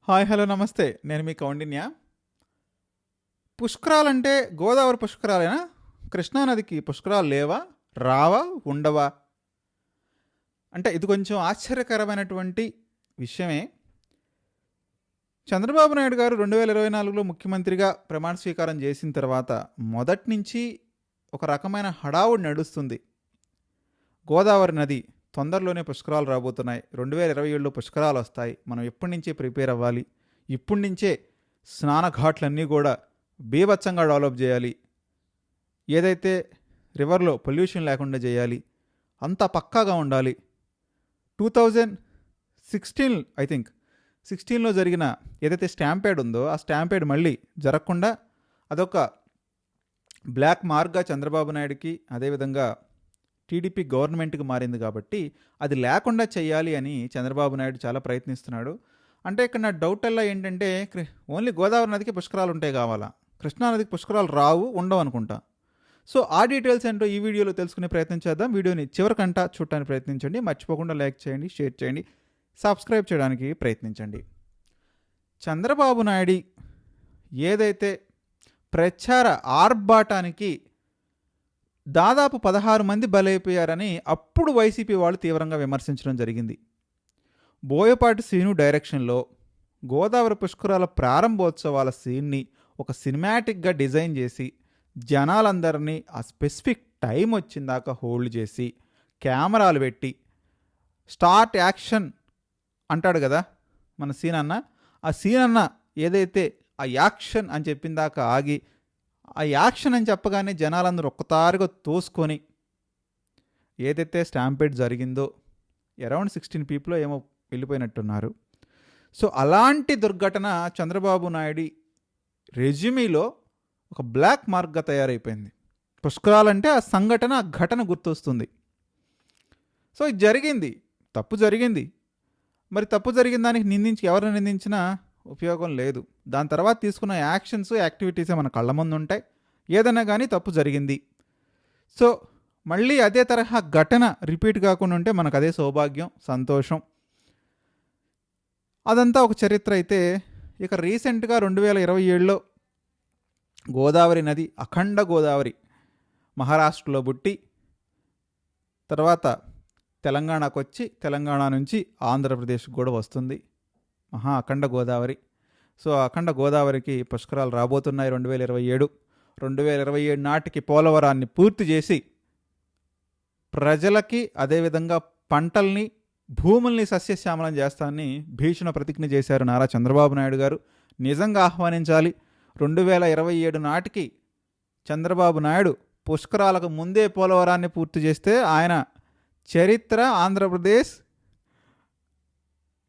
Hi hello నమస్తే. నేను మీ కౌండిన్య. పుష్కరాలంటే గోదావరి పుష్కరాలేనా? కృష్ణానదికి పుష్కరాలు లేవా? రావా? ఉండవా? అంటే ఇది కొంచెం ఆశ్చర్యకరమైనటువంటి విషయమే. చంద్రబాబు నాయుడు గారు 2024లో ముఖ్యమంత్రిగా ప్రమాణ స్వీకారం చేసిన తర్వాత మొదటి నుంచి ఒక రకమైన హడావుడి నడుస్తుంది. గోదావరి నది తొందరలోనే పుష్కరాలు రాబోతున్నాయి, 2027లో పుష్కరాలు వస్తాయి, మనం ఎప్పటి నుంచే ప్రిపేర్ అవ్వాలి, ఇప్పటి నుంచే స్నానఘాట్లన్నీ కూడా బీభత్సంగా డెవలప్ చేయాలి, ఏదైతే రివర్లో పొల్యూషన్ లేకుండా చేయాలి, అంతా పక్కాగా ఉండాలి. 2016 ఐ థింక్ 16లో జరిగిన ఏదైతే స్టాంపేడ్ ఉందో ఆ స్టాంపేడ్ మళ్ళీ జరగకుండా అదొక బ్లాక్ మార్క్గా చంద్రబాబు నాయుడుకి అదేవిధంగా టీడీపీ గవర్నమెంట్కి మారింది కాబట్టి అది లేకుండా చేయాలి అని చంద్రబాబు నాయుడు చాలా ప్రయత్నిస్తున్నాడు. అంటే ఇక్కడ నా డౌట్ అలా ఏంటంటే ఓన్లీ గోదావరి నదికి పుష్కరాలు ఉంటాయి కావాలా, కృష్ణానదికి పుష్కరాలు రావు, ఉండవు అనుకుంటా. సో ఆ డీటెయిల్స్ ఏంటో ఈ వీడియోలో తెలుసుకునే ప్రయత్నం చేద్దాం. వీడియోని చివరికంటా చూడటానికి ప్రయత్నించండి. మర్చిపోకుండా లైక్ చేయండి, షేర్ చేయండి, సబ్స్క్రైబ్ చేయడానికి ప్రయత్నించండి. చంద్రబాబు నాయుడు ఏదైతే ప్రచార ఆర్భాటానికి దాదాపు 16 మంది బలైపోయారని అప్పుడు వైసీపీ వాళ్ళు తీవ్రంగా విమర్శించడం జరిగింది. బోయపాటి శ్రీను డైరెక్షన్లో గోదావరి పుష్కరాల ప్రారంభోత్సవాల సీన్ని ఒక సినిమాటిక్గా డిజైన్ చేసి జనాలందరినీ ఆ స్పెసిఫిక్ టైం వచ్చిందాకా హోల్డ్ చేసి కెమెరాలు పెట్టి స్టార్ట్ యాక్షన్ అంటాడు కదా మన సీన్ అన్న, ఆ సీన్ అన్న ఏదైతే ఆ యాక్షన్ అని చెప్పిన దాకా ఆగి ఆ యాక్షన్ అని చెప్పగానే జనాలందరూ ఒక్కసారిగా తోసుకొని ఏదైతే స్టాంపేడ్ జరిగిందో అరౌండ్ 16 పీపుల్ ఏమో వెళ్ళిపోయినట్టున్నారు. సో అలాంటి దుర్ఘటన చంద్రబాబు నాయుడు రెజ్యూమీలో ఒక బ్లాక్ మార్క్గా తయారైపోయింది. పుష్కరాలంటే ఆ సంఘటన, ఆ ఘటన గుర్తొస్తుంది. సో ఇది జరిగింది, తప్పు జరిగింది. మరి తప్పు జరిగిన దానికి నిందించి ఎవరిని నిందించినా ఉపయోగం లేదు. దాని తర్వాత తీసుకున్న యాక్షన్స్, యాక్టివిటీసే మన కళ్ళ ముందు ఉంటాయి. ఏదైనా కానీ తప్పు జరిగింది. సో మళ్ళీ అదే తరహా ఘటన రిపీట్ కాకుండా ఉంటే మనకు అదే సౌభాగ్యం, సంతోషం. అదంతా ఒక చరిత్ర అయితే, ఇక రీసెంట్గా 2027లో గోదావరి నది, అఖండ గోదావరి మహారాష్ట్రలో పుట్టి తర్వాత తెలంగాణకు వచ్చి తెలంగాణ నుంచి ఆంధ్రప్రదేశ్కి కూడా వస్తుంది మహా అఖండ గోదావరి. సో అఖండ గోదావరికి పుష్కరాలు రాబోతున్నాయి 2027 నాటికి పోలవరాన్ని పూర్తి చేసి ప్రజలకి అదేవిధంగా పంటల్ని, భూముల్ని సస్యశ్యామలం చేస్తానని భీషణ ప్రతిజ్ఞ చేశారు నారా చంద్రబాబు నాయుడు గారు. నిజంగా ఆహ్వానించాలి. 2027 నాటికి చంద్రబాబు నాయుడు పుష్కరాలకు ముందే పోలవరాన్ని పూర్తి చేస్తే ఆయన చరిత్ర ఆంధ్రప్రదేశ్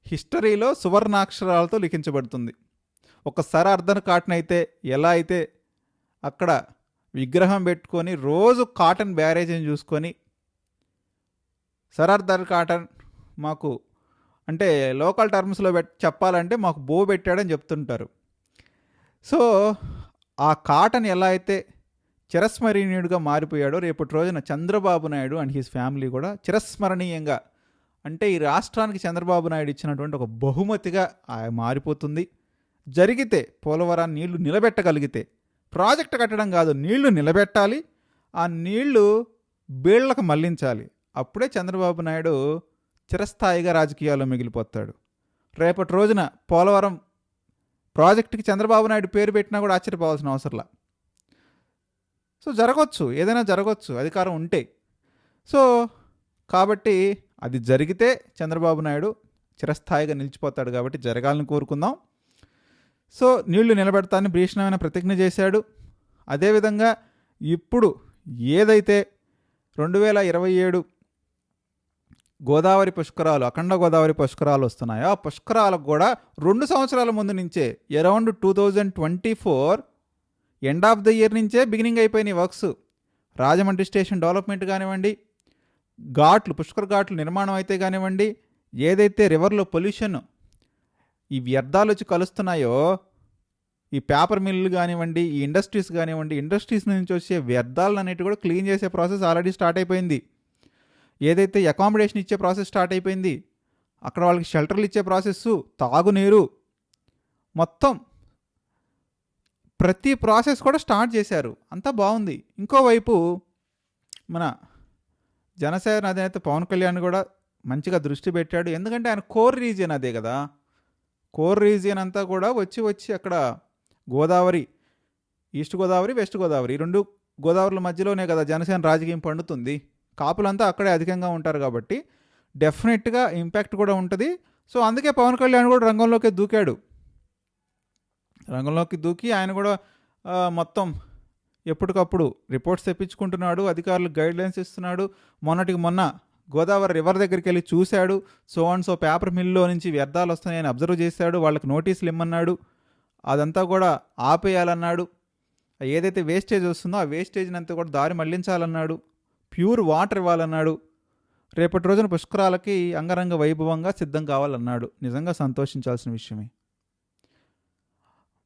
హిస్టరీలో సువర్ణాక్షరాలతో లిఖించబడుతుంది. ఒకసారి అర్థం కాటన్ అయితే ఎలా అయితే అక్కడ విగ్రహం పెట్టుకొని రోజు కాటన్ బ్యారేజ్ని చూసుకొని సరార్దర్ కాటన్ మాకు అంటే లోకల్ టర్మ్స్లో చెప్పాలంటే మాకు బో పెట్టాడని చెప్తుంటారు. సో ఆ కాటన్ ఎలా అయితే చిరస్మరణీయుడిగా మారిపోయాడో రేపటి రోజున Chandrababu Naidu and his family కూడా చిరస్మరణీయంగా, అంటే ఈ రాష్ట్రానికి చంద్రబాబు నాయుడు ఇచ్చినటువంటి ఒక బహుమతిగా మారిపోతుంది. జరిగితే పోలవరాన్ని నీళ్లు నిలబెట్టగలిగితే, ప్రాజెక్ట్ కట్టడం కాదు, నీళ్లు నిలబెట్టాలి, ఆ నీళ్లు బీళ్లకు మళ్లించాలి. అప్పుడే చంద్రబాబు నాయుడు చిరస్థాయిగా రాజకీయాల్లో మిగిలిపోతాడు. రేపటి రోజున పోలవరం ప్రాజెక్టుకి చంద్రబాబు నాయుడు పేరు పెట్టినా కూడా ఆశ్చర్యపోవాల్సిన అవసరంలా. సో జరగవచ్చు, ఏదైనా జరగవచ్చు అధికారం ఉంటే. సో కాబట్టి అది జరిగితే చంద్రబాబు నాయుడు చిరస్థాయిగా నిలిచిపోతాడు కాబట్టి జరగాలని కోరుకుందాం. సో నీళ్లు నిలబెడతానని భీషణమైన ప్రతిజ్ఞ చేశాడు. అదేవిధంగా ఇప్పుడు ఏదైతే 2027 గోదావరి పుష్కరాలు, అఖండ గోదావరి పుష్కరాలు వస్తున్నాయో ఆ పుష్కరాలకు కూడా 2 సంవత్సరాల ముందు నుంచే around 2024 end of the year నుంచే బిగినింగ్ అయిపోయినాయి వర్క్స్. రాజమండ్రి స్టేషన్ డెవలప్మెంట్ కానివ్వండి, ఘాట్లు, పుష్కర్ ఘాట్లు నిర్మాణం అయితే కానివ్వండి, ఏదైతే రివర్లో పొల్యూషన్, ఈ వ్యర్థాలు వచ్చి కలుస్తున్నాయో, ఈ పేపర్ మిల్లు కానివ్వండి, ఈ ఇండస్ట్రీస్ కానివ్వండి, ఇండస్ట్రీస్ నుంచి వచ్చే వ్యర్థాలను అన్నిటి కూడా క్లీన్ చేసే ప్రాసెస్ ఆల్రెడీ స్టార్ట్ అయిపోయింది. ఏదైతే అకామిడేషన్ ఇచ్చే ప్రాసెస్ స్టార్ట్ అయిపోయింది, అక్కడ వాళ్ళకి షెల్టర్లు ఇచ్చే ప్రాసెస్సు, తాగునీరు, మొత్తం ప్రతి ప్రాసెస్ కూడా స్టార్ట్ చేశారు. అంతా బాగుంది. ఇంకోవైపు మన జనసేన అధినేత పవన్ కళ్యాణ్ కూడా మంచిగా దృష్టి పెట్టాడు. ఎందుకంటే ఆయన కోర్ రీజియన్ అదే కదా. కోర్ రీజియన్ అంతా కూడా వచ్చి అక్కడ గోదావరి, ఈస్ట్ గోదావరి, వెస్ట్ గోదావరి, ఈ 2 గోదావరిల మధ్యలోనే కదా జనసేన రాజకీయం పండుతుంది. కాపులంతా అక్కడే అధికంగా ఉంటారు కాబట్టి డెఫినెట్గా ఇంపాక్ట్ కూడా ఉంటుంది. సో అందుకే పవన్ కళ్యాణ్ కూడా రంగంలోకి దూకి ఆయన కూడా మొత్తం ఎప్పటికప్పుడు రిపోర్ట్స్ తెప్పించుకుంటున్నాడు, అధికారులకు గైడ్లైన్స్ ఇస్తున్నాడు. మొన్న గోదావరి రివర్ దగ్గరికి వెళ్ళి చూశాడు. సో పేపర్ మిల్లో నుంచి వ్యర్థాలు వస్తున్నాయని అబ్జర్వ్ చేశాడు. వాళ్ళకి నోటీసులు ఇమ్మన్నాడు. అదంతా కూడా ఆపేయాలన్నాడు. ఏదైతే వేస్టేజ్ వస్తుందో ఆ వేస్టేజ్ని అంతా కూడా దారి మళ్లించాలన్నాడు. Pure water ఇవ్వాలన్నాడు. రేపటి రోజున పుష్కరాలకి అంగరంగ వైభవంగా సిద్ధం కావాలన్నాడు. నిజంగా సంతోషించాల్సిన విషయమే.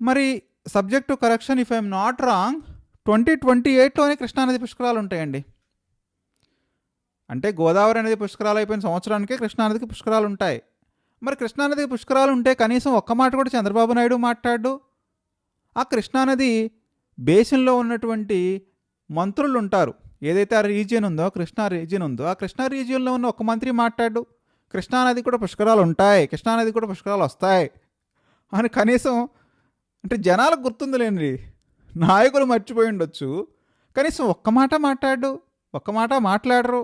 మరి subject to correction, if I'm not wrong, 2028లోనే కృష్ణానది పుష్కరాలు ఉంటాయండి. అంటే గోదావరి అనేది పుష్కరాలు అయిపోయిన సంవత్సరానికే కృష్ణానదికి పుష్కరాలు ఉంటాయి. మరి కృష్ణానదికి పుష్కరాలు ఉంటే కనీసం ఒక్క మాట కూడా చంద్రబాబు నాయుడు మాట్లాడు. ఆ కృష్ణానది బేసిన్లో ఉన్నటువంటి మంత్రులు ఉంటారు, ఏదైతే ఆ రీజియన్ ఉందో, కృష్ణా రీజియన్ ఉందో, ఆ కృష్ణా రీజియన్లో ఉన్న ఒక మంత్రి మాట్లాడు కృష్ణానది కూడా పుష్కరాలు ఉంటాయి, కృష్ణానది కూడా పుష్కరాలు వస్తాయి అని. కనీసం అంటే జనాలకు గుర్తుందిలేండి, నాయకులు మర్చిపోయి ఉండొచ్చు, కనీసం ఒక్క మాట మాట్లాడరు.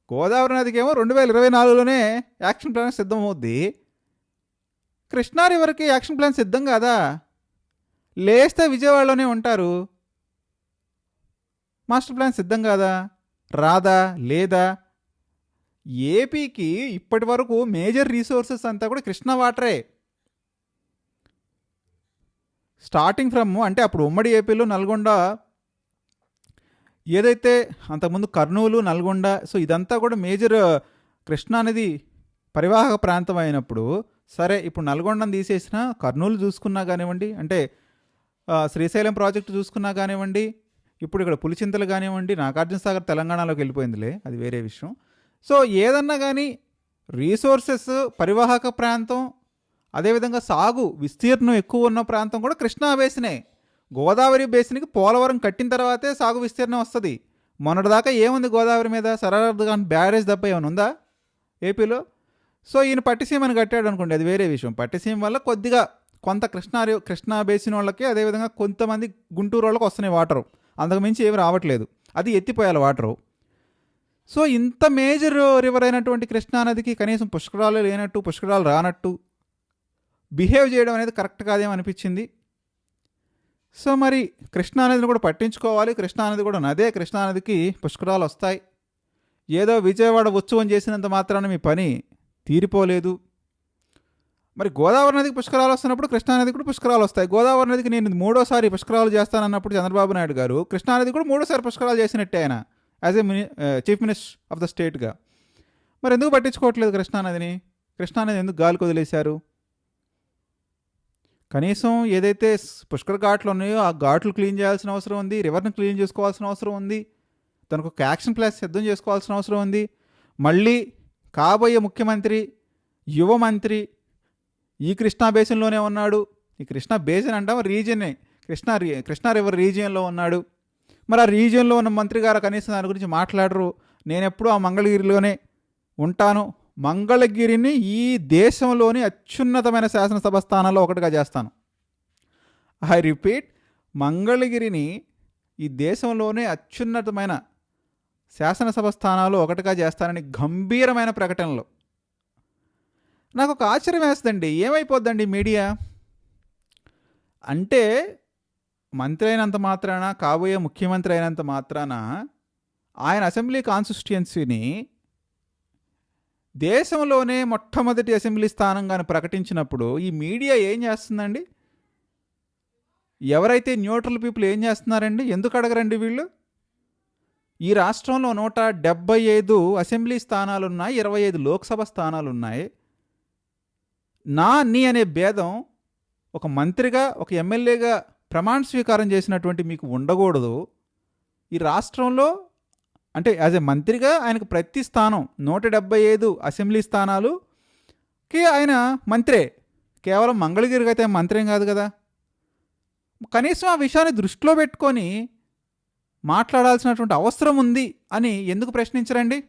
గోదావరి నదికి ఏమో 2024లోనే యాక్షన్ ప్లాన్ సిద్ధమవుద్ది. కృష్ణా రివర్కి యాక్షన్ ప్లాన్ సిద్ధం కాదా? లేస్తే విజయవాడలోనే ఉంటారు. మాస్టర్ ప్లాన్ సిద్ధం కాదా? రాదా? లేదా? ఏపీకి ఇప్పటి వరకు మేజర్ రీసోర్సెస్ అంతా కూడా కృష్ణా వాటరే. స్టార్టింగ్ ఫ్రమ్ అంటే అప్పుడు ఉమ్మడి ఏపీలో నల్గొండ, ఏదైతే అంతకుముందు కర్నూలు, నల్గొండ, సో ఇదంతా కూడా మేజర్ కృష్ణా నది పరివాహక ప్రాంతం అయినప్పుడు, సరే ఇప్పుడు నల్గొండను తీసేసిన కర్నూలు చూసుకున్నా కానివ్వండి, అంటే శ్రీశైలం ప్రాజెక్టు చూసుకున్నా కానివ్వండి, ఇప్పుడు ఇక్కడ పులిచింతలు కానివ్వండి, నాగార్జునసాగర్ తెలంగాణలోకి వెళ్ళిపోయిందిలే, అది వేరే విషయం. సో ఏదన్నా కానీ రీసోర్సెస్, పరివాహక ప్రాంతం, అదేవిధంగా సాగు విస్తీర్ణం ఎక్కువ ఉన్న ప్రాంతం కూడా కృష్ణా బేసినే. గోదావరి బేసిన్కి పోలవరం కట్టిన తర్వాతే సాగు విస్తీర్ణం వస్తుంది. మొన్నటిదాకా ఏముంది గోదావరి మీద? సరళ బ్యారేజ్ తప్ప ఏమైనా ఉందా ఏపీలో? సో ఈయన పట్టిసీమని కట్టాడు అనుకోండి, అది వేరే విషయం. పట్టిసీమ వల్ల కొద్దిగా కొంత కృష్ణా బేసిన్ వాళ్ళకి, అదేవిధంగా కొంతమంది గుంటూరు వాళ్ళకి వస్తున్నాయి వాటరు, అంతకుమించి ఏమి రావట్లేదు, అది ఎత్తిపోయాలి వాటరు. సో ఇంత మేజర్ రివర్ అయినటువంటి కృష్ణానదికి కనీసం పుష్కరాలు లేనట్టు, పుష్కరాలు రానట్టు బిహేవ్ చేయడం అనేది కరెక్ట్ కాదేమో అనిపించింది. సో మరి కృష్ణానదిని కూడా పట్టించుకోవాలి. కృష్ణానది కూడా నదే, కృష్ణానదికి పుష్కరాలు వస్తాయి. ఏదో విజయవాడ ఉత్సవం చేసినంత మాత్రాన మీ పని తీరిపోలేదు. మరి గోదావరి నదికి పుష్కరాలు వస్తున్నప్పుడు కృష్ణానదికి కూడా పుష్కరాలు వస్తాయి. గోదావరి నదికి నేను 3వ పుష్కరాలు చేస్తానన్నప్పుడు చంద్రబాబు నాయుడు గారు కృష్ణానది కూడా 3వ పుష్కరాలు చేసినట్టే ఆయన, as a chief minister of the స్టేట్గా. మరి ఎందుకు పట్టించుకోవట్లేదు కృష్ణానదిని? కృష్ణానది ఎందుకు గాలికి వదిలేశారు? కనీసం ఏదైతే పుష్కర ఘాట్లు ఉన్నాయో ఆ ఘాట్లు క్లీన్ చేయాల్సిన అవసరం ఉంది, రివర్ని క్లీన్ చేసుకోవాల్సిన అవసరం ఉంది, దానికి ఒక యాక్షన్ ప్లాన్ సిద్ధం చేసుకోవాల్సిన అవసరం ఉంది. మళ్ళీ కాబోయే ముఖ్యమంత్రి, యువ మంత్రి ఈ కృష్ణా బేసిన్లోనే ఉన్నాడు. ఈ కృష్ణా బేసిన్ అంటాం రీజియనే, కృష్ణా రివర్ రీజియన్లో ఉన్నాడు. మరి ఆ రీజియన్లో ఉన్న మంత్రి గారు కనీసం దాని గురించి మాట్లాడరు. నేను ఎప్పుడూ ఆ మంగళగిరిలోనే ఉంటాను, మంగళగిరిని ఈ దేశంలోని అత్యున్నతమైన శాసనసభ స్థానాల్లో ఒకటిగా చేస్తాను. ఐ రిపీట్, మంగళగిరిని ఈ దేశంలోనే అత్యున్నతమైన శాసనసభ స్థానాల్లో ఒకటిగా చేస్తానని గంభీరమైన ప్రకటనలు. నాకు ఒక ఆశ్చర్యం వేస్తుందండి, ఏమైపోద్దండి మీడియా అంటే, మంత్రి అయినంత మాత్రాన, కాబోయే ముఖ్యమంత్రి అయినంత మాత్రాన ఆయన అసెంబ్లీ కాన్స్టిట్యుయెన్సీని దేశంలోనే మొట్టమొదటి అసెంబ్లీ స్థానంగాను ప్రకటించినప్పుడు ఈ మీడియా ఏం చేస్తుందండి? ఎవరైతే న్యూట్రల్ పీపుల్ ఏం చేస్తున్నారండి? ఎందుకు అడగరండి వీళ్ళు? ఈ రాష్ట్రంలో 175 అసెంబ్లీ స్థానాలున్నాయి, 25 లోక్సభ స్థానాలున్నాయి. నీ అనే భేదం ఒక మంత్రిగా, ఒక ఎమ్మెల్యేగా ప్రమాణ స్వీకారం చేసినటువంటి మీకు ఉండకూడదు. ఈ రాష్ట్రంలో అంటే యాజ్ ఏ మంత్రిగా ఆయనకు ప్రతి స్థానం 175 అసెంబ్లీ స్థానాలుకి ఆయన మంత్రే. కేవలం మంగళగిరికి అయితే మంత్రేం కాదు కదా. కనీసం ఆ విషయాన్ని దృష్టిలో పెట్టుకొని మాట్లాడాల్సినటువంటి అవసరం ఉంది అని ఎందుకు ప్రశ్నించరండి?